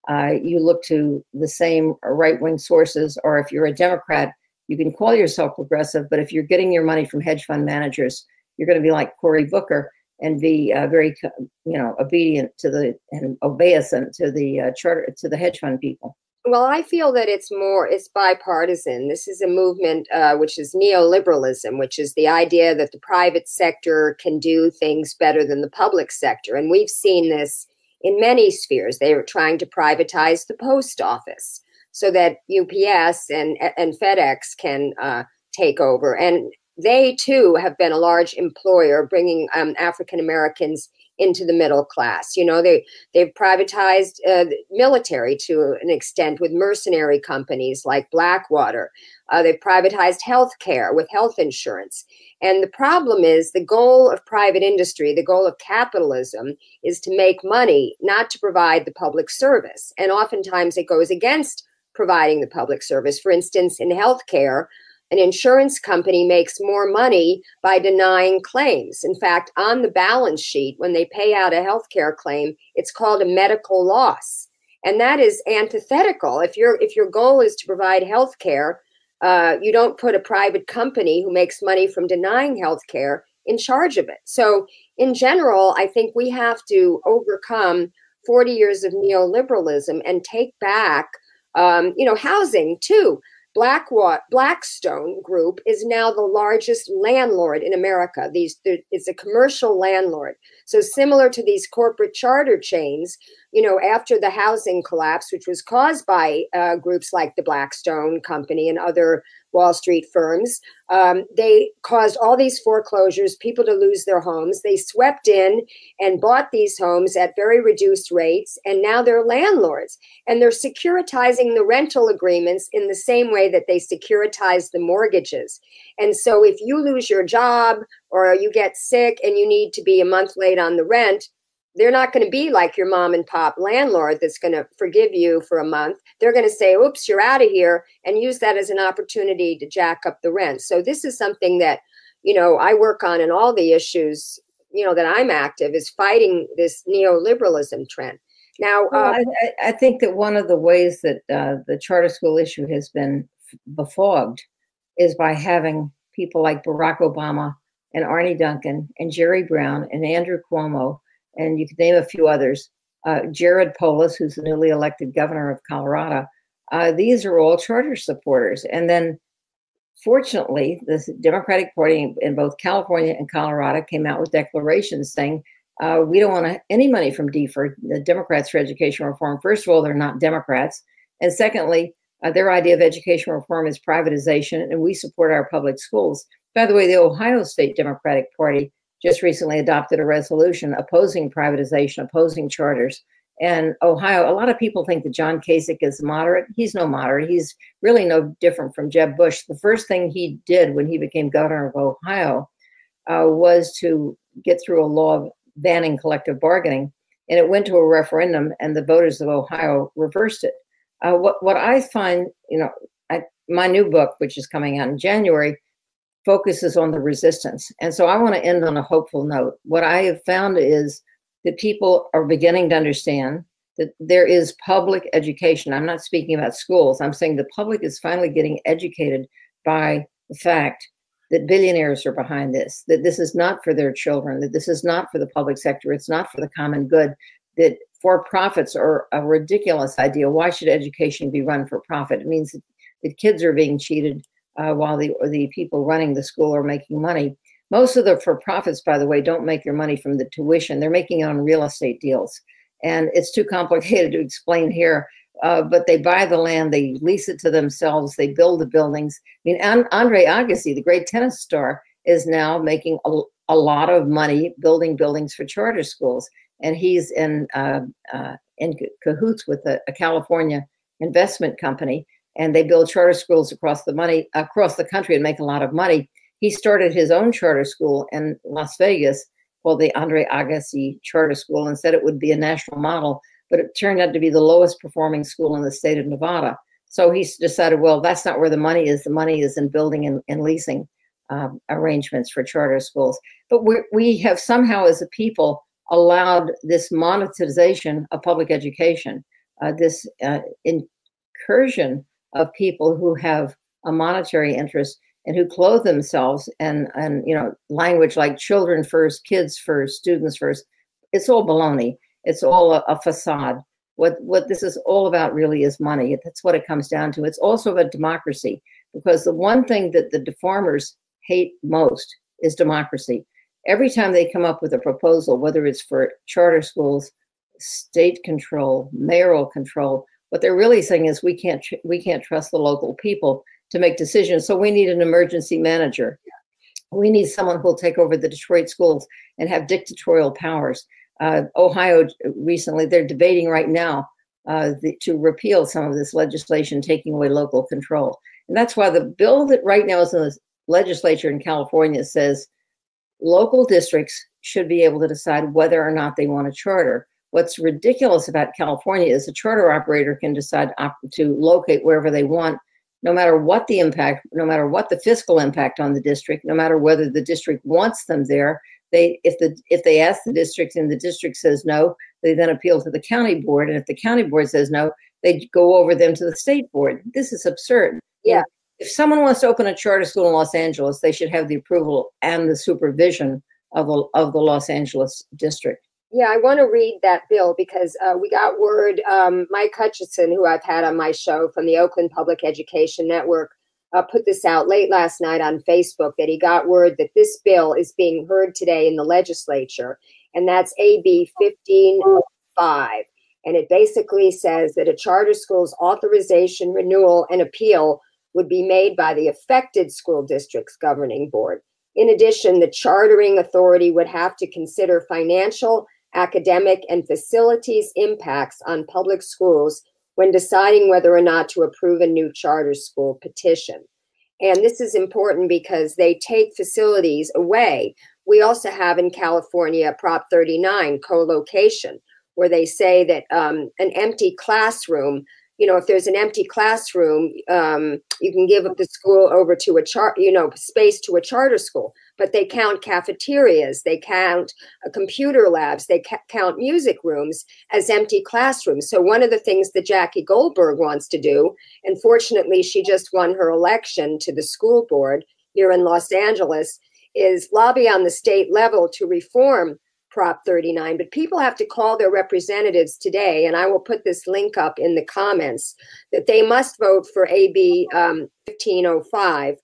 you look to the same right-wing sources, or if you're a Democrat, you can call yourself progressive, but if you're getting your money from hedge fund managers, you're going to be like Cory Booker and be very, obedient to and obeisant to the charter, to the hedge fund people. Well, I feel that it's bipartisan. This is a movement which is neoliberalism, which is the idea that the private sector can do things better than the public sector. And we've seen this in many spheres. They are trying to privatize the post office so that UPS and FedEx can take over. And they, too, have been a large employer, bringing African Americans into the middle class. They've privatized the military to an extent with mercenary companies like Blackwater. They've privatized healthcare with health insurance. And the problem is the goal of private industry, the goal of capitalism, is to make money, not to provide the public service. And oftentimes it goes against providing the public service. For instance, in healthcare, an insurance company makes more money by denying claims. In fact, on the balance sheet, when they pay out a healthcare claim, it's called a medical loss. And that is antithetical. If your goal is to provide healthcare, you don't put a private company who makes money from denying healthcare in charge of it. So in general, I think we have to overcome 40 years of neoliberalism and take back, housing too. Blackstone Group is now the largest landlord in America. It's a commercial landlord. So similar to these corporate charter chains, after the housing collapse, which was caused by groups like the Blackstone Company and other Wall Street firms, they caused all these foreclosures, people to lose their homes. They swept in and bought these homes at very reduced rates, and now they're landlords. And they're securitizing the rental agreements in the same way that they securitize the mortgages. And so if you lose your job or you get sick and you need to be a month late on the rent, they're not going to be like your mom and pop landlord that's going to forgive you for a month. They're going to say, oops, you're out of here, and use that as an opportunity to jack up the rent. So this is something that, I work on, and all the issues, that I'm active is fighting this neoliberalism trend. Now, I think that one of the ways that the charter school issue has been befogged is by having people like Barack Obama and Arnie Duncan and Jerry Brown and Andrew Cuomo, and you could name a few others, Jared Polis, who's the newly elected governor of Colorado. These are all charter supporters. And then, fortunately, the Democratic Party in both California and Colorado came out with declarations saying, we don't want any money from the Democrats for education reform. First of all, they're not Democrats. And secondly, their idea of education reform is privatization, and we support our public schools. By the way, the Ohio State Democratic Party just recently adopted a resolution opposing privatization, opposing charters. And Ohio, a lot of people think that John Kasich is moderate. He's no moderate. He's really no different from Jeb Bush. The first thing he did when he became governor of Ohio was to get through a law banning collective bargaining. And it went to a referendum, and the voters of Ohio reversed it. What I find, my new book, which is coming out in January, focuses on the resistance. And so I want to end on a hopeful note. What I have found is that people are beginning to understand that there is public education. I'm not speaking about schools. I'm saying the public is finally getting educated by the fact that billionaires are behind this, that this is not for their children, that this is not for the public sector, it's not for the common good, that for-profits are a ridiculous idea. Why should education be run for profit? It means that kids are being cheated while the people running the school are making money. Most of the for-profits, by the way, don't make their money from the tuition. They're making it on real estate deals. And it's too complicated to explain here, but they buy the land, they lease it to themselves, they build the buildings. I mean, Andre Agassi, the great tennis star, is now making a lot of money building buildings for charter schools. And he's in cahoots with a California investment company, and they build charter schools across the country and make a lot of money. He started his own charter school in Las Vegas called the Andre Agassi Charter School and said it would be a national model, but it turned out to be the lowest performing school in the state of Nevada. So he decided, well, that's not where the money is. The money is in building and leasing arrangements for charter schools. But we have somehow as a people allowed this monetization of public education, this incursion of people who have a monetary interest and who clothe themselves and language like children first, kids first, students first. It's all baloney. It's all a facade. What this is all about really is money. That's what it comes down to. It's also about democracy, because the one thing that the deformers hate most is democracy. Every time they come up with a proposal, whether it's for charter schools, state control, mayoral control, what they're really saying is we can't trust the local people to make decisions. So we need an emergency manager. We need someone who will take over the Detroit schools and have dictatorial powers. Ohio recently, they're debating right now to repeal some of this legislation taking away local control. And that's why the bill that right now is in the legislature in California says local districts should be able to decide whether or not they want a charter. What's ridiculous about California is a charter operator can decide to locate wherever they want, no matter what the impact, no matter what the fiscal impact on the district, no matter whether the district wants them there. If they ask the district and the district says no, they then appeal to the county board. And if the county board says no, they go over them to the state board. This is absurd. Yeah. If someone wants to open a charter school in Los Angeles, they should have the approval and the supervision of the Los Angeles district. Yeah, I want to read that bill because we got word, Mike Hutchison, who I've had on my show from the Oakland Public Education Network, put this out late last night on Facebook, that he got word that this bill is being heard today in the legislature, and that's AB 1505. And it basically says that a charter school's authorization, renewal, and appeal would be made by the affected school district's governing board. In addition, the chartering authority would have to consider financial, academic, and facilities impacts on public schools when deciding whether or not to approve a new charter school petition. And this is important because they take facilities away. We also have in California Prop 39, co-location, where they say that an empty classroom, if there's an empty classroom, you can give up the school over to space to a charter school. But they count cafeterias, they count computer labs, they count music rooms as empty classrooms. So one of the things that Jackie Goldberg wants to do, and fortunately she just won her election to the school board here in Los Angeles, is lobby on the state level to reform Prop 39, but people have to call their representatives today, and I will put this link up in the comments, that they must vote for AB 1505.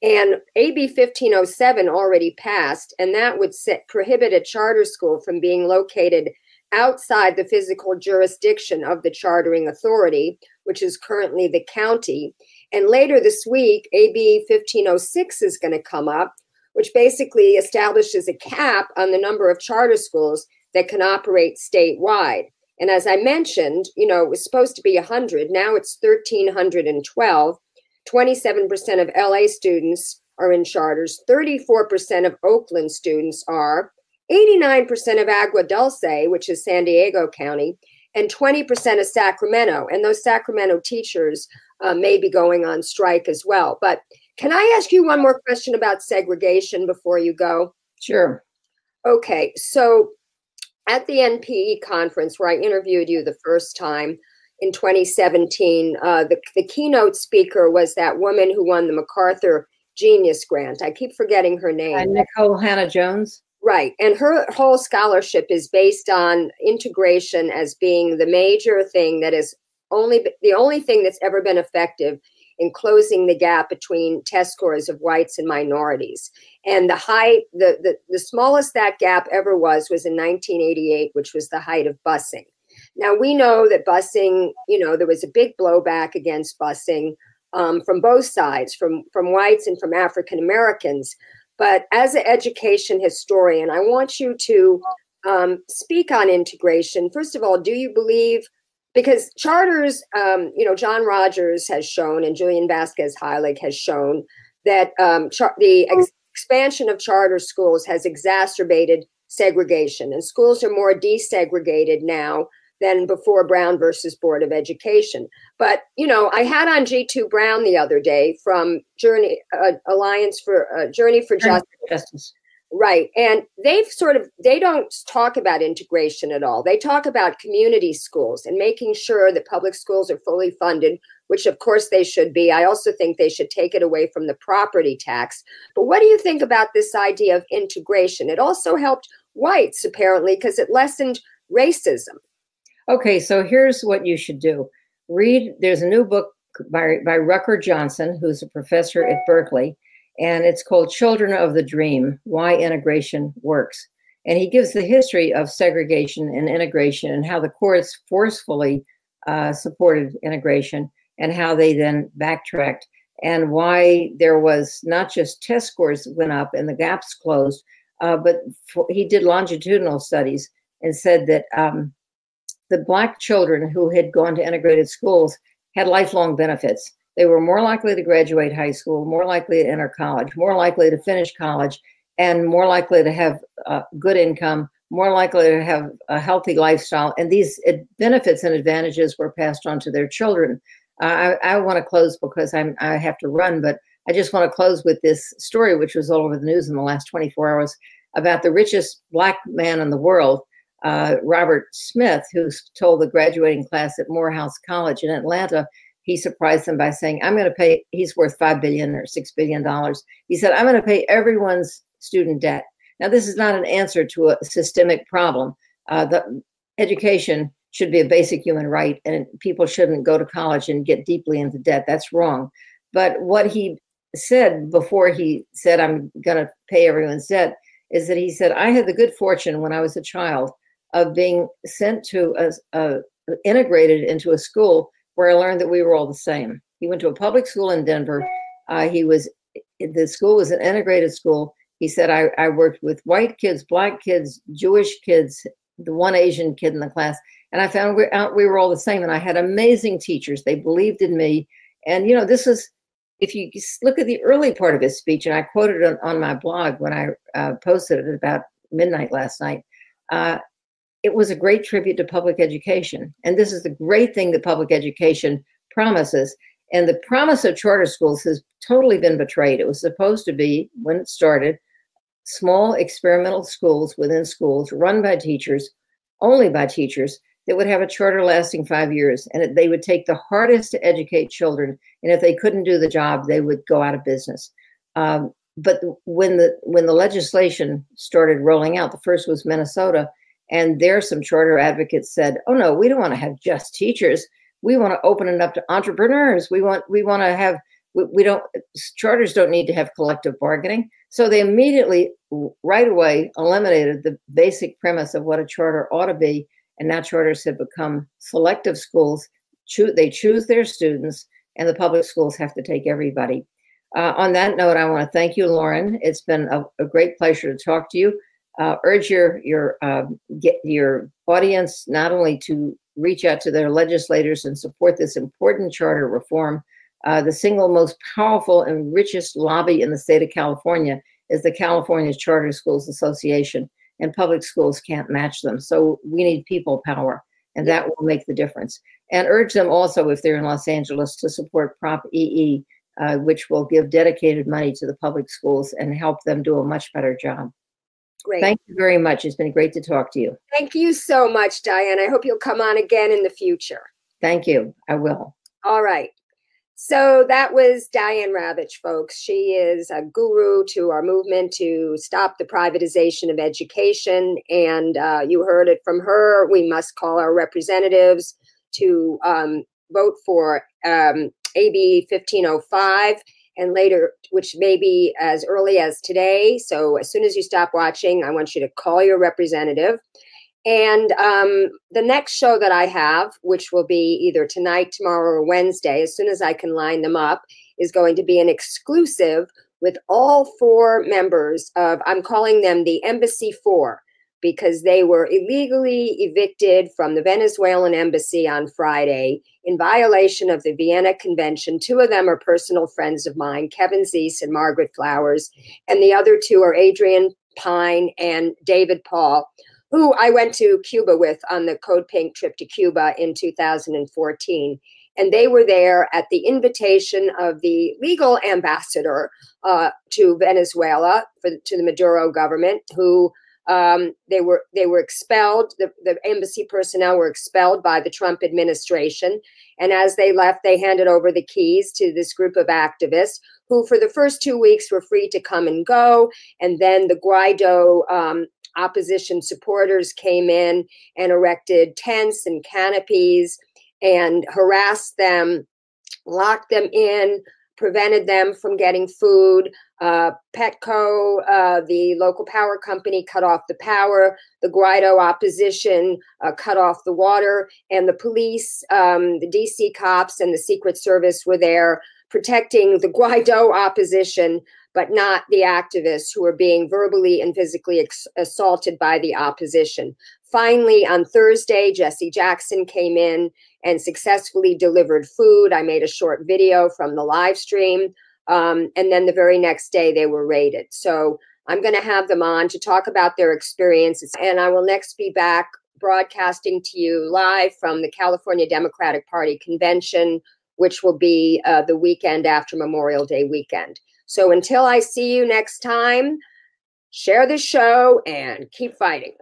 And AB 1507 already passed, and that would prohibit a charter school from being located outside the physical jurisdiction of the chartering authority, which is currently the county. And later this week, AB 1506 is going to come up, which basically establishes a cap on the number of charter schools that can operate statewide. And as I mentioned, you know, it was supposed to be 100. Now it's 1,312. 27% of LA students are in charters. 34% of Oakland students are. 89% of Agua Dulce, which is San Diego County, and 20% of Sacramento. And those Sacramento teachers may be going on strike as well. But can I ask you one more question about segregation before you go? Sure. Okay, so at the NPE conference where I interviewed you the first time in 2017, the keynote speaker was that woman who won the MacArthur Genius Grant. I keep forgetting her name. Nicole Hannah-Jones. Right, and her whole scholarship is based on integration as being the major thing that is the only thing that's ever been effective in closing the gap between test scores of whites and minorities. And the smallest that gap ever was in 1988, which was the height of busing. Now, we know that busing, you know, there was a big blowback against busing from both sides, from whites and from African Americans. But as an education historian, I want you to speak on integration. First of all, do you believe, because charters, you know, John Rogers has shown and Julian Vasquez-Heilig has shown that expansion of charter schools has exacerbated segregation, and schools are more desegregated now than before Brown versus Board of Education. But, you know, I had on G2 Brown the other day from Journey for Justice. Right. And they don't talk about integration at all. They talk about community schools and making sure that public schools are fully funded, which of course they should be. I also think they should take it away from the property tax. But what do you think about this idea of integration? It also helped whites, apparently, because it lessened racism. Okay, so here's what you should do. There's a new book by Rucker Johnson, who's a professor at Berkeley, and it's called Children of the Dream, Why Integration Works. And he gives the history of segregation and integration and how the courts forcefully supported integration and how they then backtracked, and why there was not just test scores went up and the gaps closed, but he did longitudinal studies and said that the Black children who had gone to integrated schools had lifelong benefits. They were more likely to graduate high school, more likely to enter college, more likely to finish college, and more likely to have good income, more likely to have a healthy lifestyle. And these benefits and advantages were passed on to their children. I want to close because I have to run, but I just want to close with this story, which was all over the news in the last 24 hours, about the richest Black man in the world, Robert Smith, who told the graduating class at Morehouse College in Atlanta, he surprised them by saying, I'm going to pay, he's worth $5 billion or $6 billion. He said, I'm going to pay everyone's student debt. Now, this is not an answer to a systemic problem. The education should be a basic human right, and people shouldn't go to college and get deeply into debt. That's wrong. But what he said before he said, I'm going to pay everyone's debt, is that he said, I had the good fortune when I was a child of being sent to integrated into a school where I learned that we were all the same. He went to a public school in Denver. The school was an integrated school. He said, I worked with white kids, Black kids, Jewish kids, the one Asian kid in the class. And I found we were all the same. And I had amazing teachers. They believed in me. And, you know, this is, if you look at the early part of his speech, and I quoted it on my blog when I posted it at about midnight last night, it was a great tribute to public education. And this is the great thing that public education promises. And the promise of charter schools has totally been betrayed. It was supposed to be, when it started, small experimental schools within schools run by teachers, only by teachers, that would have a charter lasting 5 years. And they would take the hardest to educate children. And if they couldn't do the job, they would go out of business. but when the legislation started rolling out, the first was Minnesota, and there some charter advocates said, "Oh no, we don't want to have just teachers. We want to open it up to entrepreneurs. We want to have we don't charters don't need to have collective bargaining." So they immediately, right away, eliminated the basic premise of what a charter ought to be, and now charters have become selective schools. They choose their students, and the public schools have to take everybody. On that note, I want to thank you, Lauren. It's been a great pleasure to talk to you. Urge your audience not only to reach out to their legislators and support this important charter reform. The single most powerful and richest lobby in the state of California is the California Charter Schools Association, and public schools can't match them. So we need people power, and that will make the difference. And urge them also, if they're in Los Angeles, to support Prop EE, which will give dedicated money to the public schools and help them do a much better job. Great. Thank you very much. It's been great to talk to you. Thank you so much, Diane. I hope you'll come on again in the future. Thank you. I will. All right. So that was Diane Ravitch, folks. She is a guru to our movement to stop the privatization of education. And you heard it from her. We must call our representatives to vote for AB 1505 and later, which may be as early as today. So as soon as you stop watching, I want you to call your representative. And the next show that I have, which will be either tonight, tomorrow, or Wednesday, as soon as I can line them up, is going to be an exclusive with all 4 members of, I'm calling them the Embassy 4, because they were illegally evicted from the Venezuelan embassy on Friday in violation of the Vienna Convention. 2 of them are personal friends of mine, Kevin Zeese and Margaret Flowers, and the other 2 are Adrian Pine and David Paul, who I went to Cuba with on the Code Pink trip to Cuba in 2014. And they were there at the invitation of the legal ambassador to Venezuela, to the Maduro government, who they were expelled. The embassy personnel were expelled by the Trump administration. And as they left, they handed over the keys to this group of activists who for the first 2 weeks were free to come and go. And then the Guaido opposition supporters came in and erected tents and canopies and harassed them, locked them in, prevented them from getting food. Petco, the local power company, cut off the power. The Guaido opposition cut off the water. And the police, the DC cops and the Secret Service were there protecting the Guaido opposition, but not the activists who were being verbally and physically assaulted by the opposition. Finally, on Thursday, Jesse Jackson came in and successfully delivered food. I made a short video from the live stream. And then the very next day they were raided. So I'm going to have them on to talk about their experiences. And I will next be back broadcasting to you live from the California Democratic Party convention, which will be the weekend after Memorial Day weekend. So until I see you next time, share the show and keep fighting.